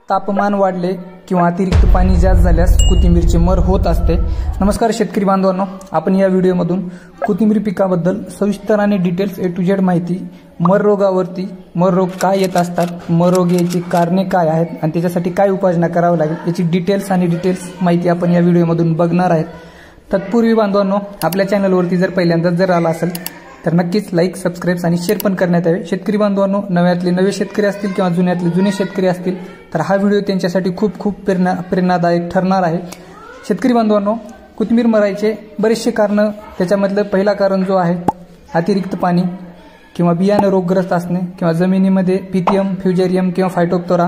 तापमान वाढले किंवा अतिरिक्त पाणी जास्त झाल्यास कोथिंबीरची मर होत असते। नमस्कार शेतकरी बांधवांनो, आपण या व्हिडिओमधून कोथिंबीर पिकाबद्दल सविस्तर आणि डिटेल्स A to Z माहिती, मर रोगावरती, मर रोग काय येत असतात, मर रोग याची कारणे काय आहेत आणि त्याच्यासाठी काय उपाययोजना करावी लागेल याची डिटेल्स माहिती आपण या व्हिडिओमधून बघणार आहेत। तत्पूर्वी बांधवांनो, आपल्या चॅनलवरती जर पहिल्यांदा जर आला असेल तर नक्कीच लाईक, सबस्क्राइब आणि शेअर पण करण्यात यावे। शेतकरी बांधवांनो, नव्यातले नवे शेतकरी असतील किंवा जुन्यातले जुने शेतकरी असतील तर हा व्हिडिओ त्यांच्यासाठी खूप प्रेरणादायक ठरणार आहे। शेतकरी बांधवांनो, कोथिंबीर मरायचे बरेचसे कारण, त्याच्यामधलं पहिला कारण जो आहे अतिरिक्त पाणी किंवा बियाणे रोगग्रस्त असणे किंवा जमिनीमध्ये पीथियम, फ्युजेरियम किंवा फायटोप्थोरा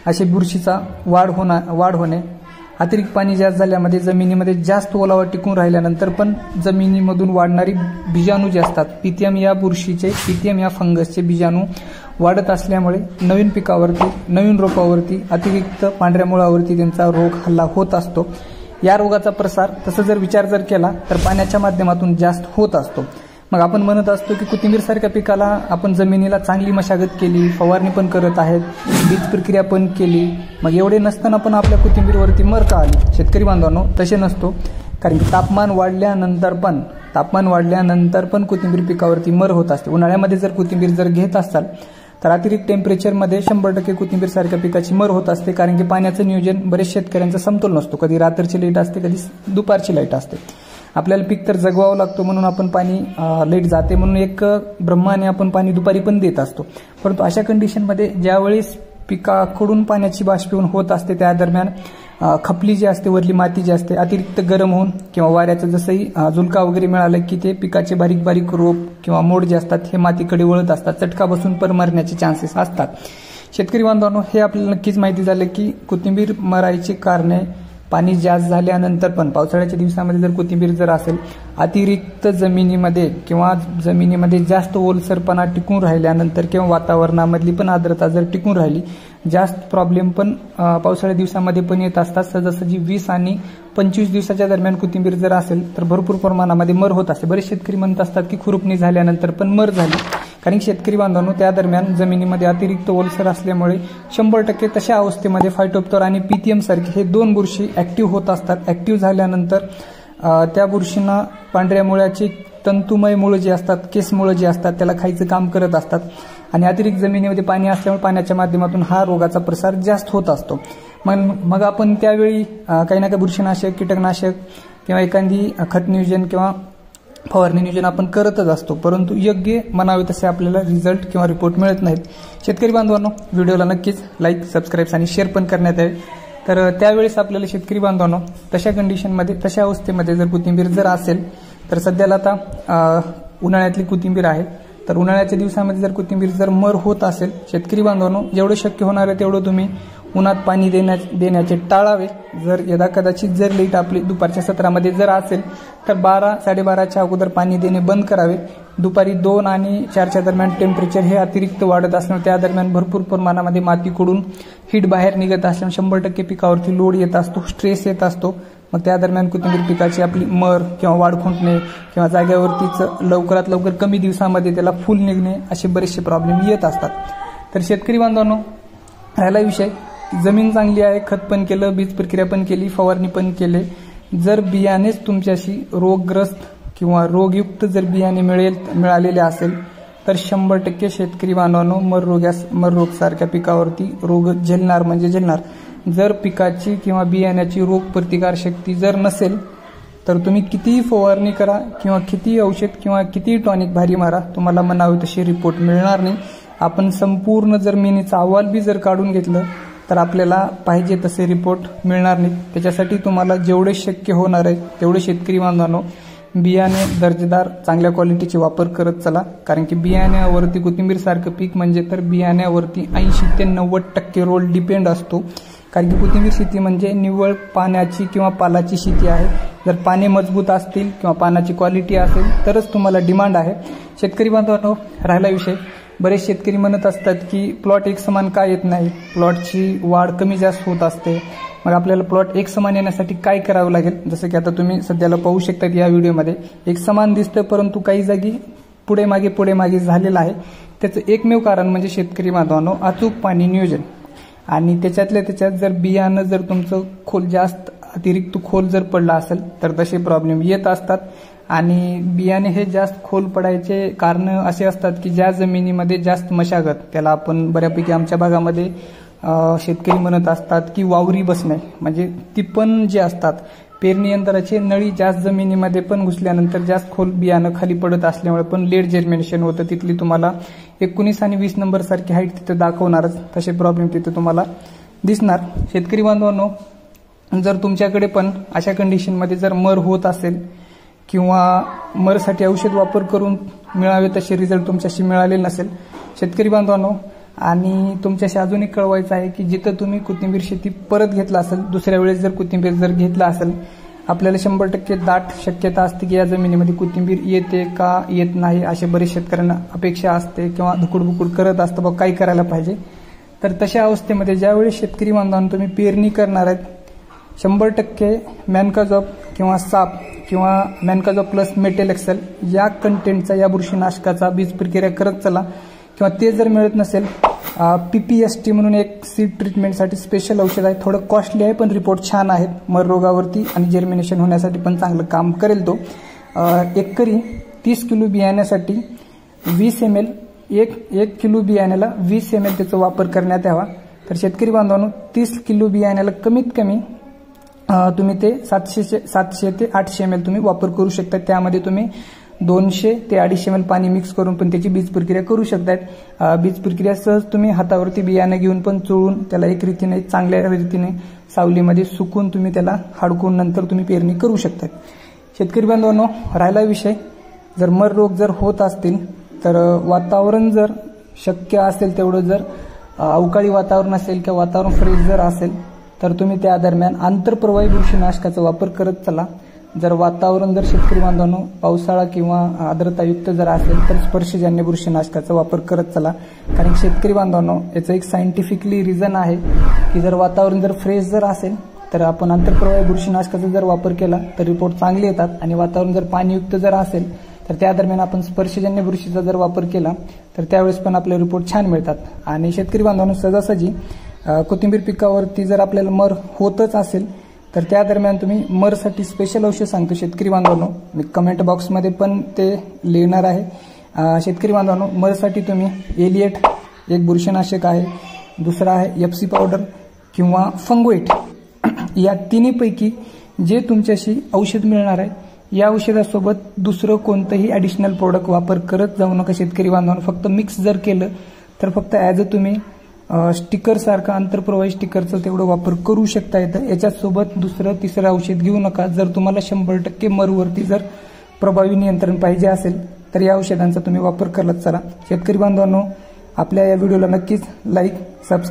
असे बुरशीचा वाढ होणे, अतिरिक्त पाणी जास्त झाल्यामध्ये जमिनीमध्ये जास्त ओलावा टिकून राहिल्यानंतर पण जमिनीमधून वाढणारी बीजाणू जे असतात, पीथियम या फंगसचे बीजाणू वाढत असल्यामुळे नवीन पिकावरती, नवीन रोपावरती, अतिरिक्त पांढऱ्या मुळावरती त्यांचा रोग हल्ला होत असतो। या रोगाचा प्रसार तसं जर विचार केला तर पाण्याच्या माध्यमातून जास्त होत असतो। मग आपण म्हणत असतो की कोथिंबीर सारख्या पिकाला आपण जमिनीला चांगली मशागत केली, फवारणी पण करत आहेत, बीज प्रक्रिया पण केली, मग एवढे नसताना पण आपल्या कोथिंबीरवरती मर का आली? शेतकरी बांधवांनो, तसे नसतो, कारण तापमान वाढल्यानंतर पण कोथिंबीर पिकावरती मर होत असते। उन्हाळ्यामध्ये जर कोथिंबीर जर घेत असाल तर अतिरिक्त टेम्परेचरमध्ये 100% कोथिंबीर सारख्या पिकाची मर होत असते, कारण की पाण्याचं नियोजन बरेच शेतकऱ्यांचा समतोल नसतो। कधी रात्रीची लाईट असते, कधी दुपारची लाईट असते। आपल्याला पीक तर जगवावं लागतो म्हणून आपण पाणी लाईट जाते म्हणून एक ब्रह्माने आपण पाणी दुपारी पण देत असतो। परंतु अशा कंडिशनमध्ये ज्यावेळेस पिकाकडून पाण्याची बाष्पीभवन होत असते त्या दरम्यान खपली जी असते, वरली माती जी असते, अतिरिक्त गरम होऊन किंवा वाऱ्याचं जसंही झुलका वगैरे मिळालं की ते पिकाचे बारीक रोप किंवा मोड जे असतात हे मातीकडे वळत असतात, चटका बसून पण मरण्याचे चान्सेस असतात। शेतकरी बांधवांनो, हे आपल्याला नक्कीच माहिती झालं की कोथिंबीर मरायची कारणे पाणी जास्त झाल्यानंतर पण, पावसाळ्याच्या दिवसामध्ये जर कोथिंबीर जर असेल, अतिरिक्त जमिनीमध्ये जास्त ओलसरपणा टिकून राहिल्यानंतर किंवा वातावरणामधली पण आर्द्रता जर टिकून राहिली, जास्त प्रॉब्लेम पण पावसाळ्या दिवसामध्ये पण येत असतात। सहजासहजी 20 आणि 25 दिवसाच्या दरम्यान कोथिंबीर जर असेल तर भरपूर प्रमाणामध्ये मर होत असते। बरेच शेतकरी म्हणत असतात की खुरपणी झाल्यानंतर पण मर झाली, कारण शेतकरी बांधवांनो त्या दरम्यान जमिनीमध्ये अतिरिक्त ओलसर असल्यामुळे 100% तशा अवस्थेमध्ये फायटोप्थोरा आणि पीथियम सारखे हे दोन बुरशी ऍक्टिव्ह होत असतात। ऍक्टिव्ह झाल्यानंतर त्या बुरशींना पांढऱ्या मुळाची तंतुमय मुळे जे असतात, केसमुळे जे असतात, त्याला खायचं काम करत असतात आणि अतिरिक्त जमिनीमध्ये पाणी असल्यामुळे पाण्याच्या माध्यमातून हा रोगाचा प्रसार जास्त होत असतो। मग आपण त्यावेळी काही ना काही बुरशीनाशक, कीटकनाशक किंवा एखादी खत नियोजन किंवा फवारणी नियोजन आपण करतच असतो, परंतु योग्य म्हणावे तसे आपल्याला रिझल्ट किंवा रिपोर्ट मिळत नाहीत। शेतकरी बांधवांनो, व्हिडिओला नक्कीच लाईक, सबस्क्राईब आणि शेअर पण करण्यात यावे। तर त्यावेळेस आपल्याला शेतकरी बांधवांनो तशा कंडिशनमध्ये, तशा अवस्थेमध्ये जर कोथिंबीर जर असेल तर सध्याला आता उन्हाळ्यातली कोथिंबीर आहे, तर उन्हाळ्याच्या दिवसामध्ये जर कोथिंबीर जर मर होत असेल, शेतकरी बांधवांनो जेवढं शक्य होणार आहे तेवढं तुम्ही उन्हात पाणी देण्याचे टाळावे। जर यदा कदाचित जर लाईट आपली दुपारच्या सत्रामध्ये जर असेल तर 12-12:30च्या अगोदर पाणी देणे बंद करावे। दुपारी 2 आणि 4च्या दरम्यान टेम्परेचर हे अतिरिक्त वाढत असल्यामुळे त्या दरम्यान भरपूर प्रमाणामध्ये मातीकडून हीट बाहेर निघत असल्यामुळे 100% पिकावरती लोड येत असतो, स्ट्रेस येत असतो। मग त्या दरम्यान कोथिंबीर पिकाची आपली मर किंवा वाढ खुंटणे किंवा जागेवरतीच लवकरात लवकर कमी दिवसामध्ये त्याला फुल निघणे असे बरेचसे प्रॉब्लेम येत असतात। तर शेतकरी बांधवांनो, राहिला विषय, जमीन चांगली आहे, खत पण केलं, बीज प्रक्रिया पण केली, फवारणी पण केले, जर बियाणेच तुमच्याशी रोगग्रस्त किंवा रोगयुक्त जर बियाणे मिळालेले असेल तर 100% शेतकरी बांधवांनो मर रोग सारख्या पिकावरती रोग झेलणार। जर पिकाची किंवा बियाण्याची रोग प्रतिकार शक्ती जर नसेल तर तुम्ही कितीही फवारणी करा किंवा कितीही औषध किंवा कितीही टॉनिक भारी मारा, तुम्हाला म्हणावे तसे रिपोर्ट मिळणार नाही। आपण संपूर्ण जमिनीचा अहवाल बी जर काढून घेतलं तर आपल्याला पाहिजे तसे रिपोर्ट मिळणार नाही। त्याच्यासाठी तुम्हाला जेवढे शक्य होणार आहे तेवढे शेतकरी बांधवांनो बियाणे दर्जेदार चांगल्या क्वालिटीचे वापर करत चला, कारण की बियाण्यावरती, कोथिंबीर सारखं पीक म्हणजे तर बियाण्यावरती 80 ते 90% रोल डिपेंड असतो, कारण की कोथिंबीर शेती म्हणजे निव्वळ पाण्याची किंवा पालाची शेती आहे। जर पाने मजबूत असतील किंवा पानाची क्वालिटी असेल तरच तुम्हाला डिमांड आहे। शेतकरी बांधवांनो, राहिला विषय, बरेच शेतकरी म्हणत असतात की प्लॉट एक समान का येत नाही, प्लॉटची वाढ कमी जास्त होत असते। मग आपल्याला प्लॉट एक समान येण्यासाठी काय करावं लागेल? जसं की आता तुम्ही सध्याला पाहू शकतात या व्हिडिओमध्ये एक समान दिसतं, परंतु काही जागी पुढे मागे झालेलं आहे। त्याचं एकमेव कारण म्हणजे शेतकरी बांधवांनो अचूक पाणी नियोजन। आणि त्याच्यातल्या त्याच्यात जर बियाणं जर तुमचं खोल जास्त अतिरिक्त खोल जर पडला असेल तर तसे प्रॉब्लेम येत असतात। आणि बियाणे हे जास्त खोल पडायचे कारण असे असतात की ज्या जमिनीमध्ये जास्त मशागत, त्याला आपण बऱ्यापैकी आमच्या भागामध्ये शेतकरी म्हणत असतात की वावरी बसणे, म्हणजे टिपण जे असतात पेरणी यंत्राचे नळी जास्त जमिनीमध्ये पण घुसल्यानंतर जास्त खोल बियाणं खाली पडत असल्यामुळे पण लेट जर्मिनेशन होतं। तिथली तुम्हाला 19 आणि 20 नंबर सारखी हाईट तिथे दाखवणारच, तसे प्रॉब्लेम तिथे तुम्हाला दिसणार। शेतकरी बांधवांनो, जर तुमच्याकडे पण अशा कंडिशनमध्ये जर मर होत असेल किंवा मरसाठी औषध वापर करून मिळावे तसे रिझल्ट तुमच्याशी मिळाले नसेल शेतकरी बांधवांनो, आणि तुमच्याशी अजून एक कळवायचं आहे की जिथं तुम्ही कोथिंबीर शेती परत घेतला असेल, दुसऱ्या वेळेस जर कोथिंबीर जर घेतला असेल, आपल्याला 100% दाट शक्यता असते की या जमिनीमध्ये कोथिंबीर येते का येत नाही असे बरेच शेतकऱ्यांना अपेक्षा असते किंवा धुकुडबुकुड करत असतं बघ काय करायला पाहिजे। तर तशा अवस्थेमध्ये ज्यावेळेस शेतकरी बांधवांनो तुम्ही पेरणी करणार आहेत, 100% मॅनकाझॉब किंवा साप किंवा मॅनकाझॉब प्लस मेटेल एक्सेल या कंटेंटचा या बुरशीनाशकाचा बीज प्रक्रिया करत चला। किंवा ते जर मिळत नसेल, PPST म्हणून एक सीड ट्रीटमेंटसाठी स्पेशल औषध आहे, थोडं कॉस्टली आहे पण रिपोर्ट छान आहेत मर रोगावरती आणि जर्मिनेशन होण्यासाठी पण चांगलं काम करेल तो। एकरी 30 किलो बियाण्यासाठी 20 ml, एक किलो बियाण्याला 20 ml त्याचा वापर करण्यात यावा। तर शेतकरी बांधवांनो, 30 किलो बियाण्याला कमीत कमी तुम्ही ते 700 ते 800 ml तुम्ही वापर करू शकता। त्यामध्ये तुम्ही 200 ते 250 ml पाणी मिक्स करून पण त्याची बीज प्रक्रिया करू शकतात। बीज प्रक्रिया सहज तुम्ही हातावरती बियाणं घेऊन पण चोळून त्याला एक रीतीने चांगल्या रीतीने सावलीमध्ये सुकून तुम्ही त्याला हाडकून नंतर तुम्ही पेरणी करू शकता। शेतकरी बांधवांनो, राहिला विषय, जर मर रोग जर होत असतील तर वातावरण जर शक्य असेल तेवढं जर अवकाळी वातावरण असेल किंवा वातावरण फ्रेश जर असेल तर तुम्ही त्या दरम्यान आंतरप्रवाही बुरशीनाशकाचा वापर करत चला। जर वातावरण जर शेतकरी बांधवांनो पावसाळा किंवा आर्द्रतायुक्त जर असेल तर स्पर्शजन्य बुरशीनाशकाचा वापर करत चला। कारण शेतकरी बांधवांनो, याचं एक सायंटिफिकली रिझन आहे की जर वातावरण जर फ्रेश जर असेल तर आपण आंतरप्रवाही बुरशीनाशकाचा जर वापर केला तर रिपोर्ट चांगले येतात, आणि वातावरण जर पाणीयुक्त जर असेल तर त्या दरम्यान आपण स्पर्शजन्य बुरशीचा जर वापर केला तर त्यावेळेस पण आपले रिपोर्ट छान मिळतात। आणि शेतकरी बांधवांनो, सहजासहजी कोथिंबीर पिकावरती जर आपल्याला मर होतच असेल तर त्या दरम्यान तुम्ही मरसाठी स्पेशल औषध सांगतो शेतकरी बांधवांनो, मी कमेंट बॉक्समध्ये पण ते लिहिणार आहे। शेतकरी बांधवांनो, मरसाठी तुम्ही एलिएट एक बुरशीनाशक आहे, दुसरा आहे FC पावडर किंवा फंगोएट, या तिन्हीपैकी जे तुमच्याशी औषध मिळणार आहे या औषधासोबत दुसरं कोणतंही ॲडिशनल प्रोडक्ट वापर करत जाऊ नका शेतकरी बांधवांनो। फक्त मिक्स जर केलं तर फक्त ॲज अ तुम्ही स्टिकर सारखं आंतरप्रवाही स्टिकरचा तेवढं वापर करू शकता येतं, याच्यासोबत दुसरं तिसरं औषध घेऊ नका। जर तुम्हाला 100% मरवरती जर प्रभावी नियंत्रण पाहिजे असेल तर या औषधांचा तुम्ही वापर करत चला। शेतकरी बांधवांनो, आपल्या या व्हिडिओला नक्कीच लाईक, सबस्क्राईब